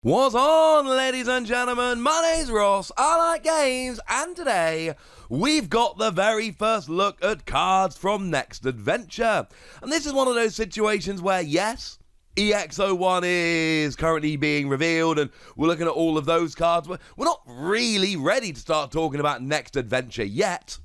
What's on, ladies and gentlemen? My name's Ross, I like games, and today we've got the very first look at cards from Next Adventure. And this is one of those situations where, yes, EX01 is currently being revealed, and we're looking at all of those cards, but we're not really ready to start talking about Next Adventure yet.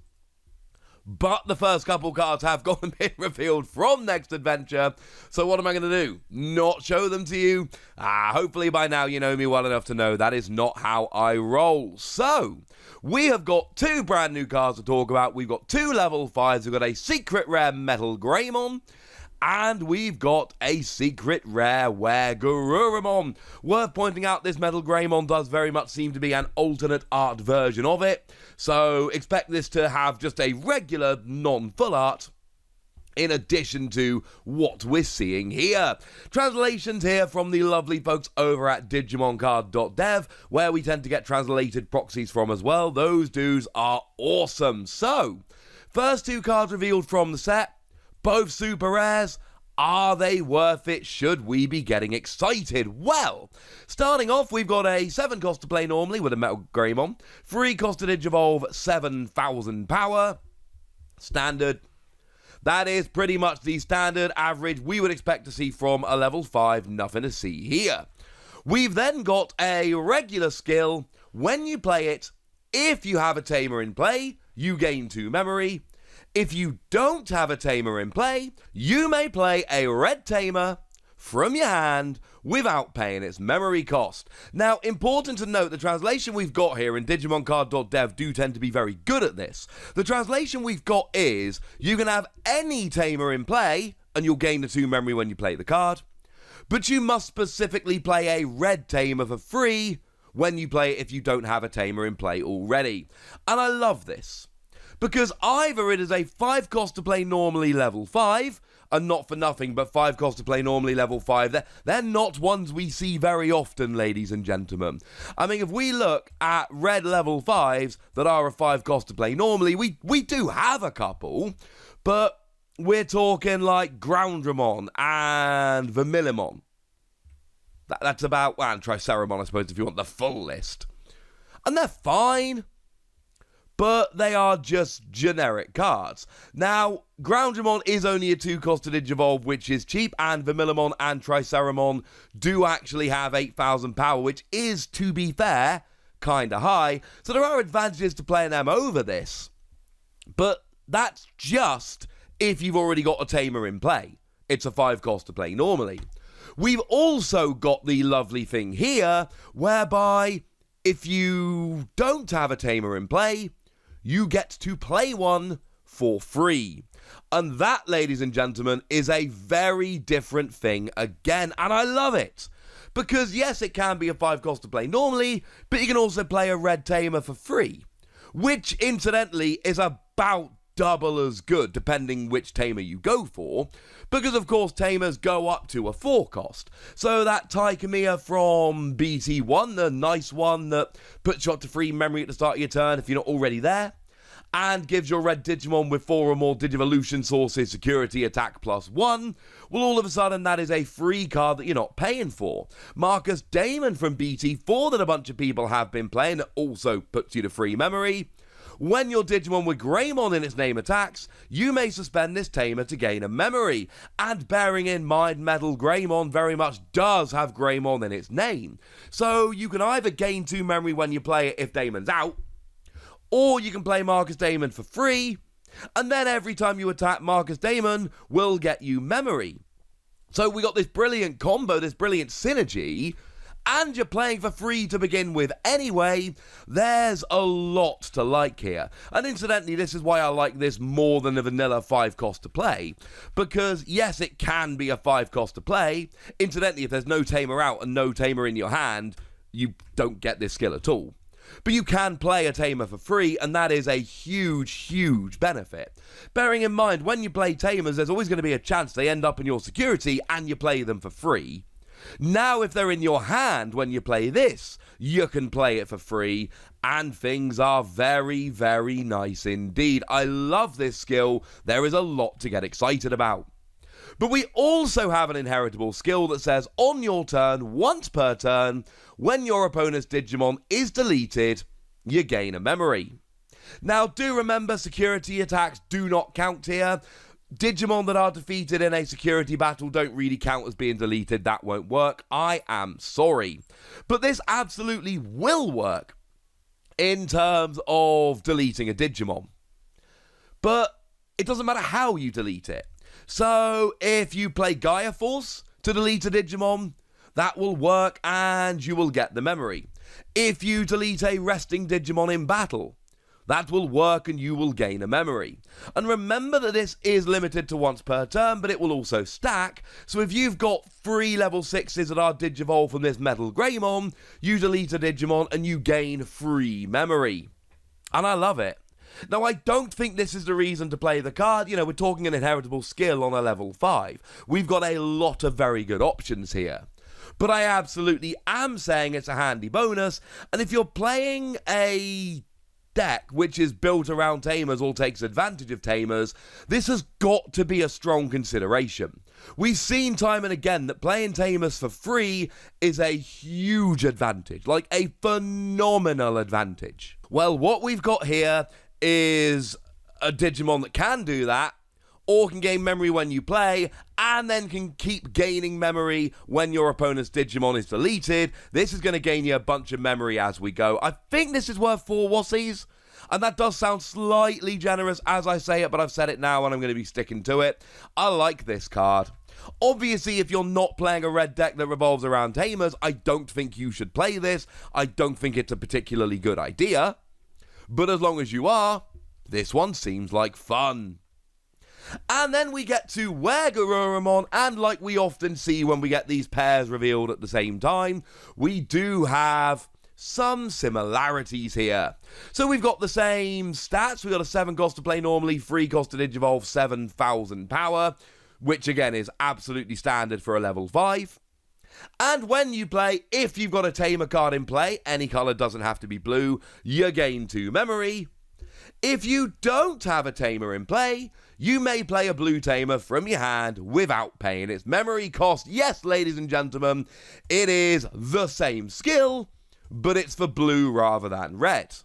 But the first couple cards have been revealed from Next Adventure, so what am I going to do? Not show them to you? Hopefully by now you know me well enough to know that is not how I roll. So, we have got two brand new cards to talk about. We've got two level 5s. We've got a secret rare MetalGreymon, and we've got a secret rare WereGarurumon. Worth pointing out, this MetalGreymon does very much seem to be an alternate art version of it, so expect this to have just a regular non-full art in addition to what we're seeing here. Translations here from the lovely folks over at DigimonCard.dev, where we tend to get translated proxies from as well. Those dudes are awesome. So, first two cards revealed from the set, both super rares. Are they worth it? Should we be getting excited? Well, starting off, we've got a 7 cost to play normally with a MetalGreymon, 3 cost to Digivolve, 7,000 power, standard. That is pretty much the standard average we would expect to see from a level 5, nothing to see here. We've then got a regular skill. When you play it, if you have a tamer in play, you gain 2 memory. If you don't have a tamer in play, you may play a red tamer from your hand without paying its memory cost. Now, important to note, the translation we've got here in DigimonCard.dev do tend to be very good at this. The translation we've got is, you can have any tamer in play, and you'll gain the 2 memory when you play the card, but you must specifically play a red tamer for free when you play it if you don't have a tamer in play already. And I love this, because either it is a 5 cost to play normally level 5, and not for nothing, but 5 cost to play normally level 5, they're not ones we see very often, ladies and gentlemen. I mean, if we look at red level 5s that are a 5 cost to play normally, we do have a couple, but we're talking like Groundramon and Vermilimon. That's about, well, and Triceramon, I suppose, if you want the full list. And they're fine, but they are just generic cards. Now, Groundramon is only a 2 cost to Digivolve, which is cheap, and Vermilimon and Triceramon do actually have 8,000 power, which is, to be fair, kinda high. So there are advantages to playing them over this, but that's just if you've already got a tamer in play. It's a 5 cost to play normally. We've also got the lovely thing here, whereby if you don't have a tamer in play, you get to play one for free. And that, ladies and gentlemen, is a very different thing again, and I love it. Because yes, it can be a 5 cost to play normally, but you can also play a red tamer for free, which incidentally is about double as good, depending which tamer you go for, because of course tamers go up to a 4 cost. So that Taikamiya from BT1, the nice one that puts you up to 3 memory at the start of your turn if you're not already there, and gives your red Digimon with 4 or more Digivolution sources security attack +1, well, all of a sudden that is a free card that you're not paying for. Marcus Damon from BT4 that a bunch of people have been playing that also puts you to 3 memory. When your Digimon with Greymon in its name attacks, you may suspend this tamer to gain a memory. And bearing in mind, MetalGreymon very much does have Greymon in its name. So you can either gain 2 memory when you play it if Damon's out, or you can play Marcus Damon for free, and then every time you attack Marcus Damon will get you memory. So we got this brilliant combo, this brilliant synergy, and you're playing for free to begin with anyway. There's a lot to like here. And incidentally, this is why I like this more than a vanilla 5 cost to play. Because yes, it can be a 5 cost to play. Incidentally, if there's no tamer out and no tamer in your hand, you don't get this skill at all. But you can play a tamer for free, and that is a huge, huge benefit. Bearing in mind, when you play tamers, there's always going to be a chance they end up in your security and you play them for free. Now, if they're in your hand when you play this, you can play it for free, and things are very, very nice indeed. I love this skill. There is a lot to get excited about. But we also have an inheritable skill that says on your turn, once per turn, when your opponent's Digimon is deleted, you gain a memory. Now, do remember, security attacks do not count here. Digimon that are defeated in a security battle don't really count as being deleted. That won't work. I am sorry. But this absolutely will work in terms of deleting a Digimon. But it doesn't matter how you delete it. So if you play Gaia Force to delete a Digimon, that will work and you will get the memory. If you delete a resting Digimon in battle, that will work and you will gain a memory. And remember that this is limited to once per turn, but it will also stack. So if you've got 3 level 6s that are Digivolve from this MetalGreymon, you delete a Digimon and you gain free memory. And I love it. Now, I don't think this is the reason to play the card. You know, we're talking an inheritable skill on a level 5. We've got a lot of very good options here. But I absolutely am saying it's a handy bonus. And if you're playing a deck which is built around tamers or takes advantage of tamers, this has got to be a strong consideration. We've seen time and again that playing tamers for free is a huge advantage, like a phenomenal advantage. Well, what we've got here is a Digimon that can do that, or can gain memory when you play, and then can keep gaining memory when your opponent's Digimon is deleted. This is going to gain you a bunch of memory as we go. I think this is worth 4 Wassies, and that does sound slightly generous as I say it, but I've said it now and I'm going to be sticking to it. I like this card. Obviously, if you're not playing a red deck that revolves around tamers, I don't think you should play this. I don't think it's a particularly good idea. But as long as you are, this one seems like fun. And then we get to WereGarurumon, and like we often see when we get these pairs revealed at the same time, we do have some similarities here. So we've got the same stats. We've got a 7 cost to play normally, 3 cost to Digivolve, 7,000 power, which again is absolutely standard for a level 5. And when you play, if you've got a tamer card in play, any colour doesn't have to be blue, you gain 2 memory. If you don't have a tamer in play, you may play a blue tamer from your hand without paying its memory cost. Yes, ladies and gentlemen, it is the same skill, but it's for blue rather than red.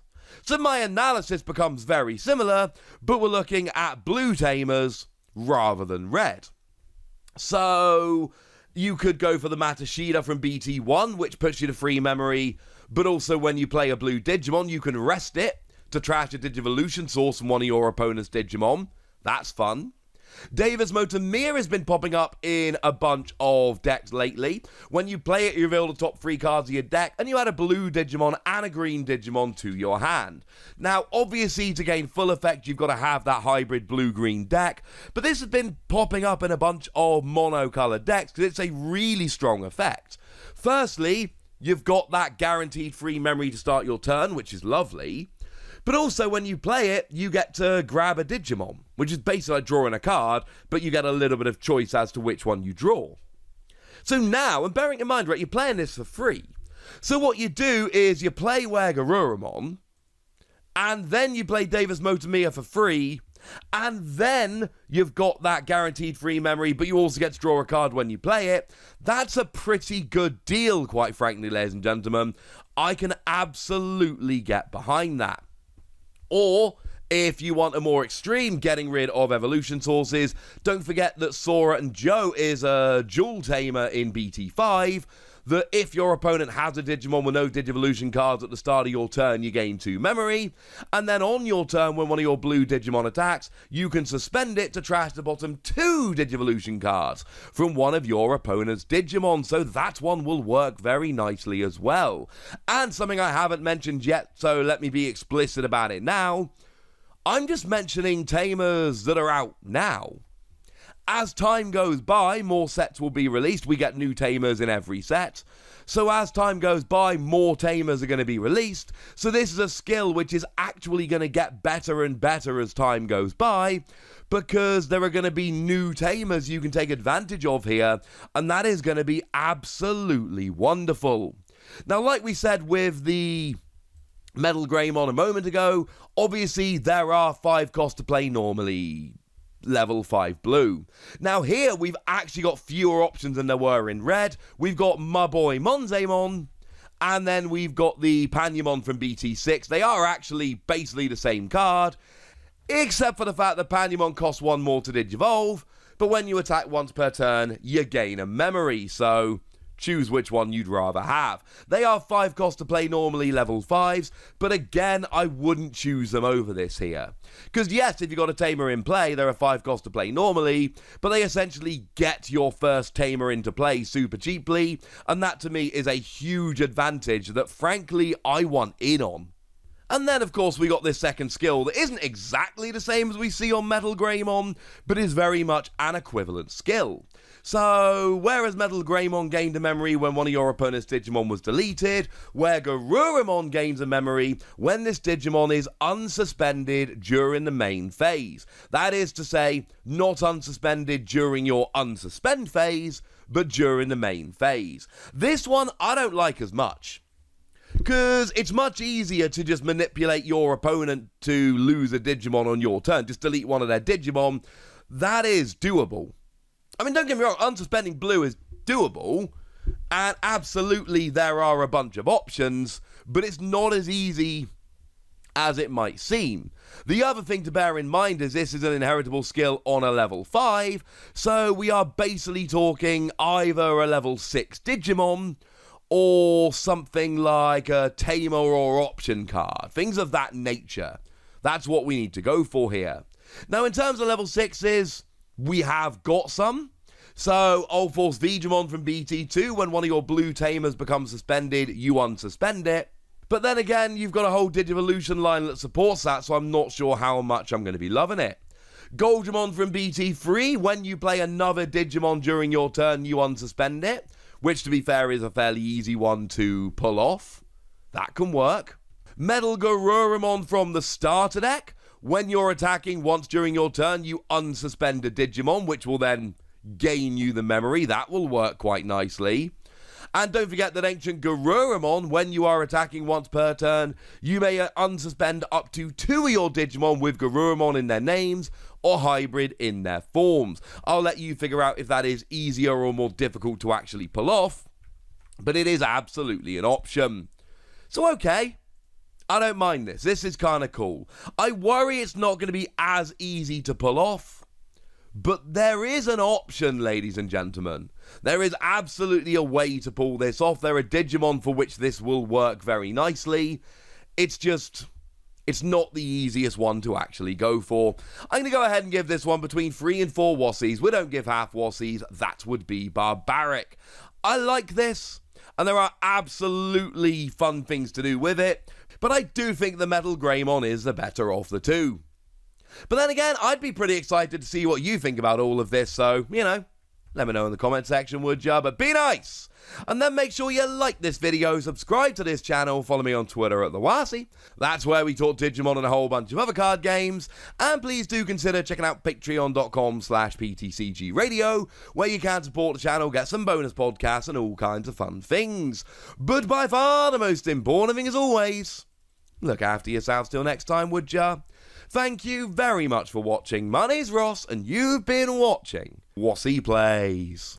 So my analysis becomes very similar, but we're looking at blue tamers rather than red. So you could go for the Matashita from BT1, which puts you to free memory, but also when you play a blue Digimon, you can rest it to trash a Digivolution source from one of your opponent's Digimon. That's fun. Davis Motomir has been popping up in a bunch of decks lately. When you play it, you reveal the top 3 cards of your deck, and you add a blue Digimon and a green Digimon to your hand. Now, obviously, to gain full effect, you've got to have that hybrid blue-green deck, but this has been popping up in a bunch of mono-colored decks because it's a really strong effect. Firstly, you've got that guaranteed free memory to start your turn, which is lovely. But also, when you play it, you get to grab a Digimon, which is basically like drawing a card, but you get a little bit of choice as to which one you draw. So now, and bearing in mind, right, you're playing this for free. So what you do is you play WereGarurumon, and then you play Davis Motomia for free, and then you've got that guaranteed free memory, but you also get to draw a card when you play it. That's a pretty good deal, quite frankly, ladies and gentlemen. I can absolutely get behind that. Or, if you want a more extreme getting rid of evolution sources, don't forget that Sora and Joe is a dual tamer in BT5, that if your opponent has a Digimon with no Digivolution cards at the start of your turn, you gain 2 memory, and then on your turn, when one of your blue Digimon attacks, you can suspend it to trash the bottom 2 Digivolution cards from one of your opponent's Digimon, so that one will work very nicely as well. And something I haven't mentioned yet, so let me be explicit about it now, I'm just mentioning tamers that are out now. As time goes by, more sets will be released. We get new tamers in every set. So as time goes by, more tamers are going to be released. So this is a skill which is actually going to get better and better as time goes by, because there are going to be new tamers you can take advantage of here, and that is going to be absolutely wonderful. Now, like we said with the MetalGreymon a moment ago, obviously there are 5 costs to play normally. level 5 blue. Now here we've actually got fewer options than there were in red. We've got my boy Monzaemon, and then we've got the Panyamon from BT6. They are actually basically the same card, except for the fact that Panyamon costs 1 more to Digivolve, but when you attack once per turn, you gain a memory, so choose which one you'd rather have. They are 5 cost to play normally, level 5s, but again, I wouldn't choose them over this here. Because yes, if you've got a Tamer in play, they're a 5 cost to play normally, but they essentially get your first Tamer into play super cheaply, and that to me is a huge advantage that frankly I want in on. And then, of course, we got this second skill that isn't exactly the same as we see on MetalGreymon, but is very much an equivalent skill. So, whereas MetalGreymon gained a memory when one of your opponent's Digimon was deleted, WereGarurumon gains a memory when this Digimon is unsuspended during the main phase. That is to say, not unsuspended during your unsuspend phase, but during the main phase. This one I don't like as much, because it's much easier to just manipulate your opponent to lose a Digimon on your turn. Just delete one of their Digimon. That is doable. I mean, don't get me wrong, unsuspending blue is doable, and absolutely there are a bunch of options, but it's not as easy as it might seem. The other thing to bear in mind is this is an inheritable skill on a level 5, so we are basically talking either a level 6 Digimon, or something like a Tamer or option card. Things of that nature. That's what we need to go for here. Now, in terms of level 6s, we have got some. So, Old Force Digimon from BT2, when one of your blue Tamers becomes suspended, you unsuspend it. But then again, you've got a whole Digivolution line that supports that, so I'm not sure how much I'm going to be loving it. Goldramon from BT3, when you play another Digimon during your turn, you unsuspend it. Which, to be fair, is a fairly easy one to pull off. That can work. MetalGreymon from the starter deck. When you're attacking once during your turn, you unsuspend a Digimon, which will then gain you the memory. That will work quite nicely. And don't forget that Ancient Garurumon, when you are attacking once per turn, you may unsuspend up to 2 of your Digimon with Garurumon in their names, or hybrid in their forms. I'll let you figure out if that is easier or more difficult to actually pull off, but it is absolutely an option. So okay, I don't mind this. This is kind of cool. I worry it's not going to be as easy to pull off, but there is an option, ladies and gentlemen. There is absolutely a way to pull this off. There are Digimon for which this will work very nicely. It's not the easiest one to actually go for. I'm going to go ahead and give this one between 3 and 4 Wassies. We don't give half Wassies. That would be barbaric. I like this, and there are absolutely fun things to do with it, but I do think the MetalGreymon is the better of the two. But then again, I'd be pretty excited to see what you think about all of this, so, you know, let me know in the comment section, would ya? But be nice! And then make sure you like this video, subscribe to this channel, follow me on Twitter at @TheWassie. That's where we talk Digimon and a whole bunch of other card games. And please do consider checking out patreon.com/PTCGradio, where you can support the channel, get some bonus podcasts and all kinds of fun things. But by far the most important thing as always, look after yourselves till next time, would ya? Thank you very much for watching. My name's Ross, and you've been watching Wassie Plays.